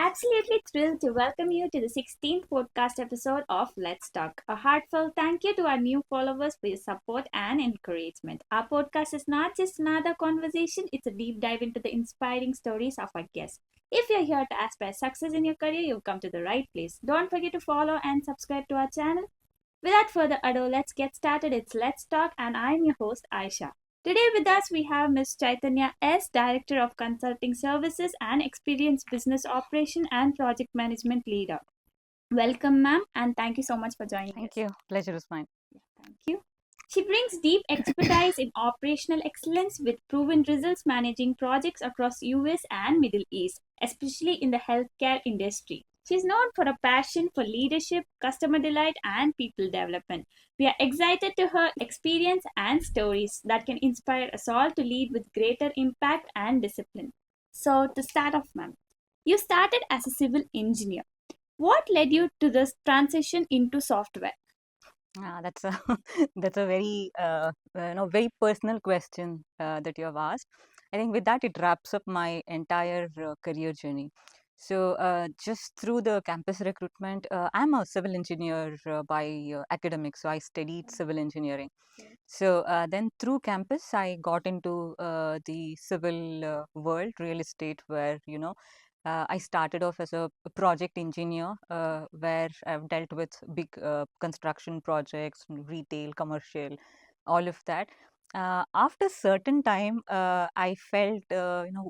absolutely thrilled to welcome you to the 16th podcast episode of Let's Talk. A heartfelt thank you to our new followers for your support and encouragement. Our podcast is not just another conversation, it's a deep dive into the inspiring stories of our guests. If you're here to aspire success in your career, you've come to the right place. Don't forget to follow and subscribe to our channel. Without further ado, let's get started. It's Let's Talk, and I'm your host, Aisha. Today with us, we have Ms. Chaitanya S, Director of Consulting Services and Experienced Business Operation and Project Management Leader. Welcome, ma'am, and thank you so much for joining Thank us. you. Pleasure is mine. Thank you. She brings deep expertise in operational excellence with proven results managing projects across US and Middle East, especially in the healthcare industry. She is known for a passion for leadership, customer delight, and people development. We are excited to her experience and stories that can inspire us all to lead with greater impact and discipline. So, to start off, ma'am, you started as a civil engineer. What led you to this transition into software? That's a that's a very very personal question that you have asked. I think with that it wraps up my entire career journey. So just through the campus recruitment, I'm a civil engineer by academics. So I studied civil engineering. So then through campus, I got into the civil world, real estate, where I started off as a project engineer, where I've dealt with big construction projects, retail, commercial, all of that. After certain time, I felt,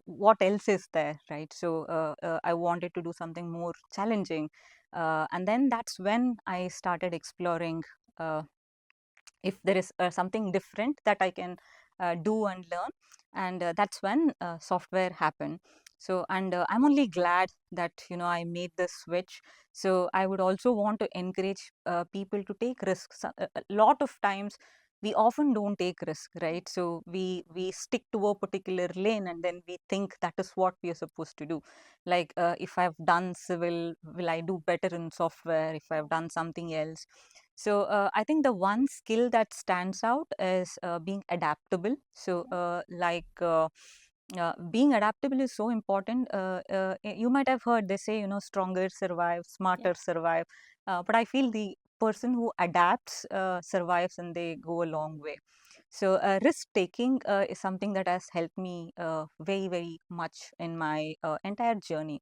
what else is there, right? So I wanted to do something more challenging, and then that's when I started exploring. If there is something different that I can do and learn, and that's when software happened. So and I'm only glad that I made this switch. So I would also want to encourage people to take risks. A lot of times we often don't take risk, right? So we stick to a particular lane and then we think that is what we are supposed to do. Like if I've done civil, will I do better in software if I've done something else? So I think the one skill that stands out is being adaptable. So being adaptable is so important. You might have heard they say, stronger survive, smarter survive. But I feel the person who adapts survives and they go a long way. So risk taking is something that has helped me very, very much in my entire journey.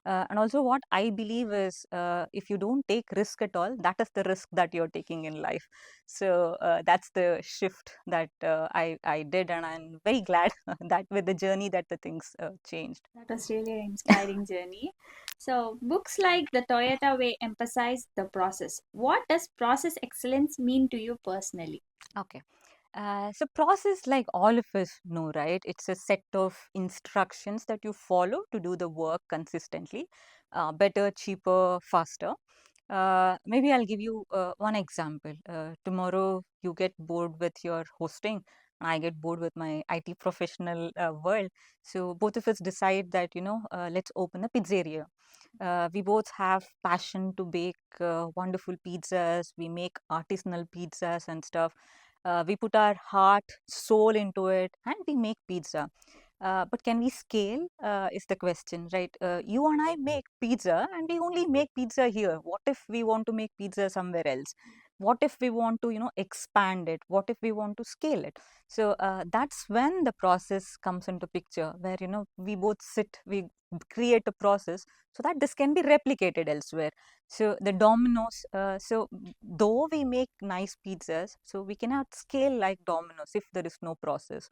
And also, what I believe is if you don't take risk at all, that is the risk that you're taking in life. So that's the shift that I did, and I'm very glad that with the journey that the things changed. That was really an inspiring journey. So, books like The Toyota Way emphasize the process. What does process excellence mean to you personally? Okay. So process, like all of us know, right? It's a set of instructions that you follow to do the work consistently, better, cheaper, faster. Maybe I'll give you one example. Tomorrow you get bored with your hosting, and I get bored with my IT professional world. So both of us decide that let's open a pizzeria. We both have passion to bake wonderful pizzas. We make artisanal pizzas and stuff. We put our heart, soul into it, and we make pizza. But can we scale? Is the question, right? You and I make pizza, and we only make pizza here. What if we want to make pizza somewhere else? What if we want to, expand it? What if we want to scale it? So that's when the process comes into picture, where we both sit, we create a process so that this can be replicated elsewhere. So the Domino's, though we make nice pizzas, so we cannot scale like Domino's if there is no process.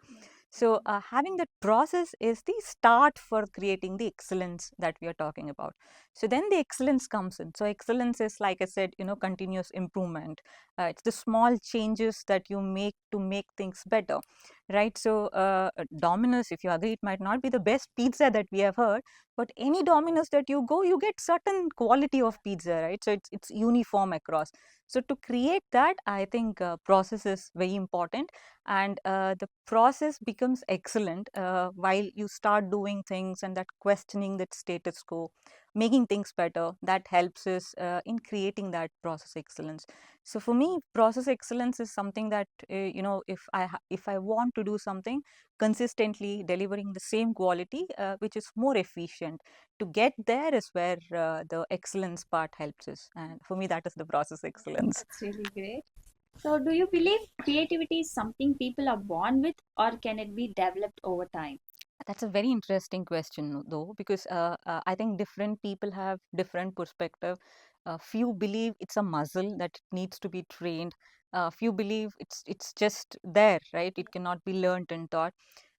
So having that process is the start for creating the excellence that we are talking about. So then the excellence comes in. So excellence is, like I said, continuous improvement. It's the small changes that you make to make things better, right? So Domino's, if you agree, it might not be the best pizza that we have heard, but any Domino's that you go, you get certain quality of pizza, right? So it's uniform across. So to create that, I think process is very important, and the process becomes excellent while you start doing things and that questioning that status quo, making things better. That helps us in creating that process excellence. So for me, process excellence is something that if I want to do something consistently, delivering the same quality, which is more efficient, to get there is where the excellence part helps us. And for me, that is the process excellence. That's really great. So, do you believe creativity is something people are born with, or can it be developed over time? That's a very interesting question, though, because I think different people have different perspective. Few believe it's a muscle that needs to be trained. Few believe it's just there, right? It cannot be learned and taught.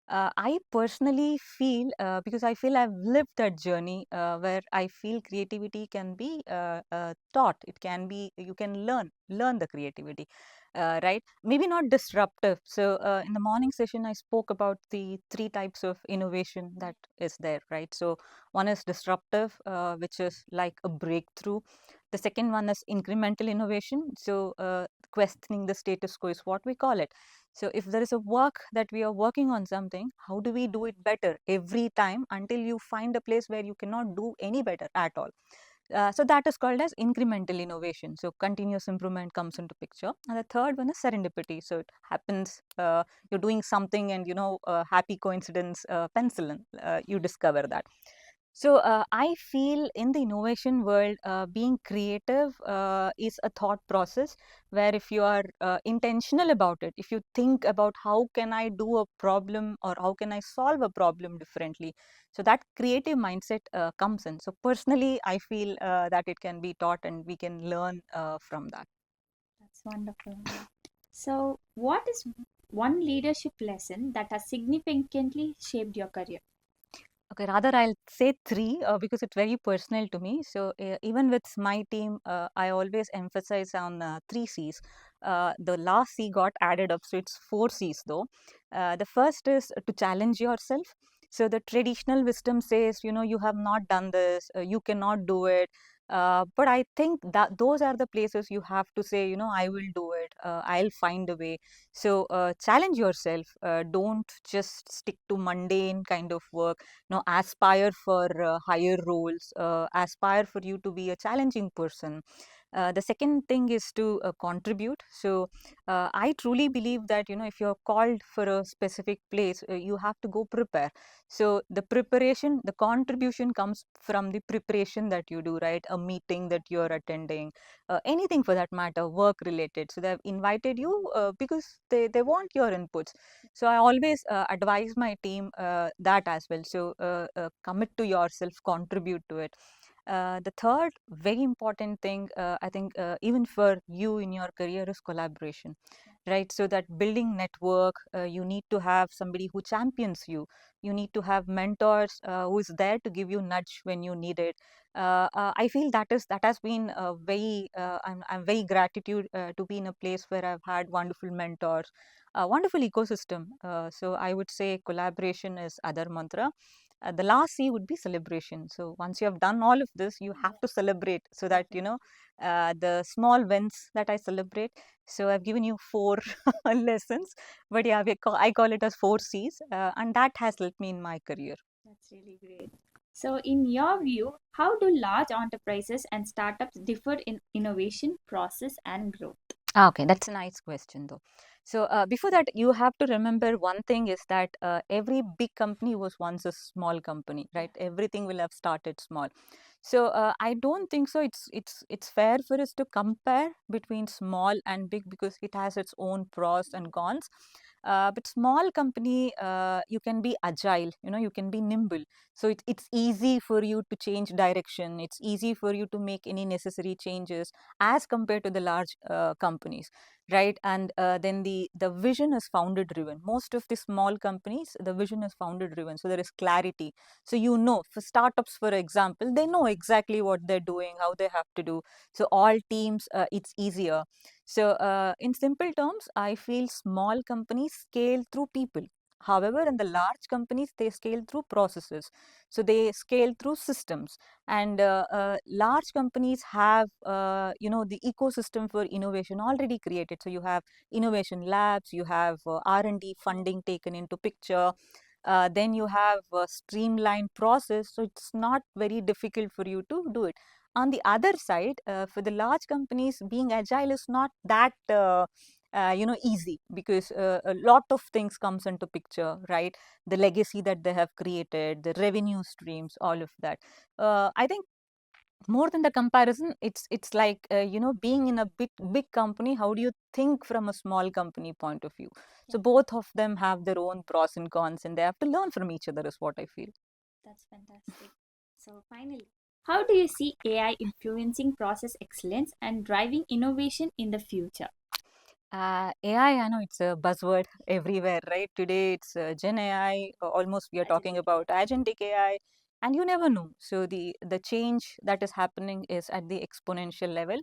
I personally feel, because I feel I've lived that journey where I feel creativity can be taught. It can be, you can learn the creativity, right? Maybe not disruptive. So in the morning session, I spoke about the three types of innovation that is there, right? So one is disruptive, which is like a breakthrough. The second one is incremental innovation. So questioning the status quo is what we call it. So if there is a work that we are working on something, how do we do it better every time until you find a place where you cannot do any better at all? So that is called as incremental innovation. So continuous improvement comes into picture. And the third one is serendipity. So it happens, you're doing something and happy coincidence, penicillin, you discover that. So I feel in the innovation world, being creative is a thought process where if you are intentional about it, if you think about how can I do a problem or how can I solve a problem differently, so that creative mindset comes in. So personally, I feel that it can be taught and we can learn from that. That's wonderful. So, what is one leadership lesson that has significantly shaped your career? Okay, rather I'll say three because it's very personal to me. So even with my team, I always emphasize on three C's. The last C got added up, so it's four C's though. The first is to challenge yourself. So the traditional wisdom says, you have not done this, you cannot do it. But I think that those are the places you have to say, I will do it. I'll find a way. So challenge yourself. Don't just stick to mundane kind of work. Aspire for higher roles, aspire for you to be a challenging person. The second thing is to contribute. So I truly believe that if you're called for a specific place, you have to go prepare. So the preparation, the contribution comes from the preparation that you do, right? A meeting that you're attending, anything for that matter, work related. So they've invited you because they want your inputs. So I always advise my team that as well. So commit to yourself, contribute to it. The third very important thing, I think, even for you in your career, is collaboration, right? So that building network, you need to have somebody who champions you. You need to have mentors who is there to give you nudge when you need it. I feel that has been very. I'm very gratitude to be in a place where I've had wonderful mentors, a wonderful ecosystem. So I would say collaboration is other mantra. The last C would be celebration. So once you have done all of this, you have to celebrate so that the small wins that I celebrate. So I've given you four lessons, but yeah, I call it as four C's, and that has helped me in my career. That's really great. So, in your view, how do large enterprises and startups differ in innovation, process, and growth? Okay, that's a nice question though. So before that, you have to remember one thing is that every big company was once a small company, right? Everything will have started small. So I don't think so. It's fair for us to compare between small and big because it has its own pros and cons. But small company, you can be agile. You can be nimble. So it's easy for you to change direction. It's easy for you to make any necessary changes as compared to the large companies, right? And then the vision is founder driven. Most of the small companies, the vision is founder driven, so there is clarity. So for startups, for example, they know exactly what they're doing, how they have to do. So all teams, it's easier. So in simple terms, I feel small companies scale through people. However, in the large companies, they scale through processes. So they scale through systems. And large companies have the ecosystem for innovation already created. So you have innovation labs, you have R&D funding taken into picture, then you have a streamlined process, so it's not very difficult for you to do it. On the other side, for the large companies, being agile is not that easy, because a lot of things comes into picture, right? The legacy that they have created, the revenue streams, all of that. I think more than the comparison, it's like, being in a big company, how do you think from a small company point of view? So Yeah, both of them have their own pros and cons, and they have to learn from each other, is what I feel. that's fantastic. So, finally, how do you see AI influencing process excellence and driving innovation in the future? AI, I know it's a buzzword everywhere, right? Today it's Gen AI, almost we are talking Agentic about agentic AI, and you never know. So the change that is happening is at the exponential level.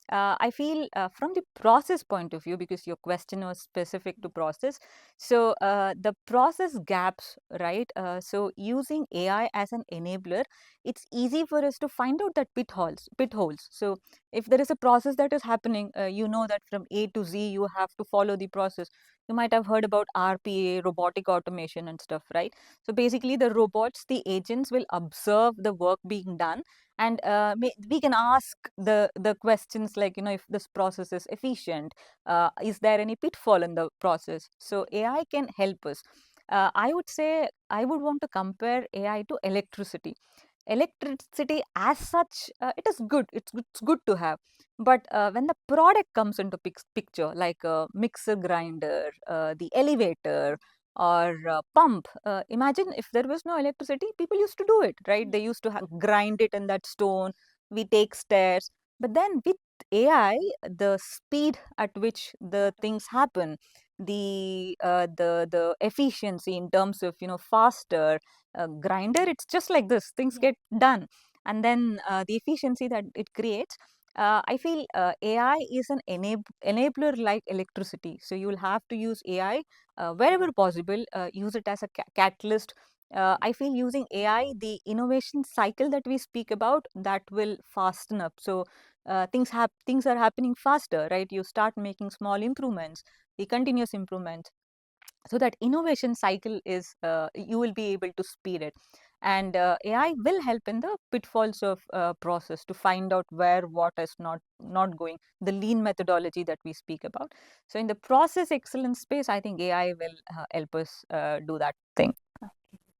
I feel, from the process point of view, because your question was specific to process, so the process gaps, right? So using AI as an enabler, it's easy for us to find out that pitholes. So if there is a process that is happening, you know that from A to Z you have to follow the process. You might have heard about RPA, robotic automation and stuff, right? So basically the robots, the agents will observe the work being done, and we can ask the questions like, if this process is efficient, is there any pitfall in the process? So AI can help us. I would say I would want to compare AI to electricity. Electricity as such, it is good, it's good to have, but when the product comes into picture, like a mixer grinder, the elevator, or pump, imagine if there was no electricity, people used to do it, right? They used to grind it in that stone. We take stairs, but then with AI, the speed at which the things automation. happen, the efficiency in terms of, faster, grinder, it's just like this, things Yeah. get done. And then the efficiency that it creates, I feel AI is an enabler like electricity. So you will have to use AI wherever possible, use it as a catalyst. I feel using AI, the innovation cycle that we speak about, that will fasten up. So things are happening faster, right? You start making small improvements, the continuous improvements, so that innovation cycle is, you will be able to speed it. And AI will help in the pitfalls of process, to find out where what is not going, the lean methodology that we speak about. So in the process excellence space, I think AI will help us do that thing. Okay.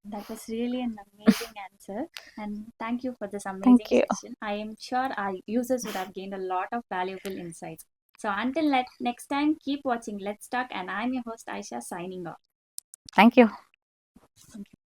That was really an amazing answer. And thank you for this amazing Thank you. session. I am sure our users would have gained a lot of valuable insights. So until next time, keep watching Let's Talk. And I'm your host, Aisha, signing off. Thank you. Thank you.